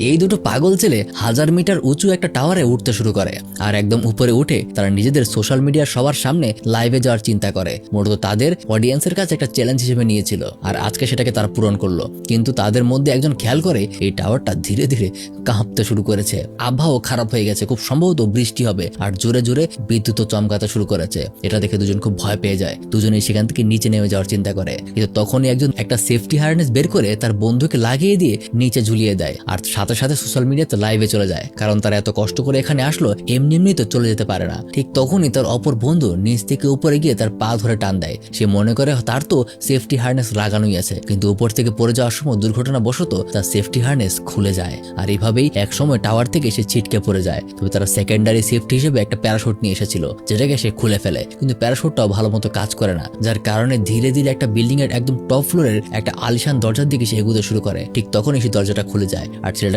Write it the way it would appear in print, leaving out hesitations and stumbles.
এই দুটো পাগল ছেলে 1000 মিটার উঁচু একটা টাওয়ারে উঠতে শুরু করে আর একদম উপরে উঠে তারা নিজেদের সোশ্যাল মিডিয়ার সবার সামনে লাইভে যাওয়ার চিন্তা করে। মূলত তাদের অডিয়েন্সের কাছে একটা চ্যালেঞ্জ হিসেবে নিয়েছিল আর আজকে সেটাকে তারা পূরণ করলো। কিন্তু তাদের মধ্যে একজন খেয়াল করে এই টাওয়ারটা ধীরে ধীরে কাঁপতে শুরু করেছে। আবহাওয়া খারাপ হয়ে গেছে, খুব সম্ভবত বৃষ্টি হবে আর জোরে জোরে বিদ্যুৎ চমকাতে শুরু করেছে। এটা দেখে দুজন খুব ভয় পেয়ে যায়। দুজনেই সেখান থেকে নিচে নেমে যাওয়ার চিন্তা করে, কিন্তু তখনই একজন একটা সেফটি হারনেস বের করে তার বন্ধুকে লাগিয়ে দিয়ে নিচে ঝুলিয়ে দেয় আর সাথে সাথে সোশ্যাল মিডিয়াতে লাইভে চলে যায়, কারণ তারা এত কষ্ট করে এখানে আসলো, এমনি এমনি তো চলে যেতে পারে না। ঠিক তখনই তার অপর বন্ধু নিচ থেকে উপরে গিয়ে তার পা ধরে টান দেয়। সে মনে করে তার তো সেফটি হারনেস লাগানোই আছে, কিন্তু উপর থেকে পড়ে যাওয়ার সময় দুর্ঘটনাবশত তার সেফটি হারনেস খুলে যায় আর এইভাবেই এক সময় টাওয়ার থেকে সে ছিটকে পড়ে যায়। তবে তারা সেকেন্ডারি সেফটি হিসেবে একটা প্যারাশুট নিয়ে এসেছিল, যেটাকে সে খুলে ফেলে, কিন্তু প্যারাশুটটাও ভালো মতো কাজ করে না, যার কারণে ধীরে ধীরে একটা বিল্ডিং এর একদম টপ ফ্লোরের একটা আলিশান দরজার দিকে সে এগুতে শুরু করে। ঠিক তখনই সেই দরজাটা খুলে যায় আর ছেলেটা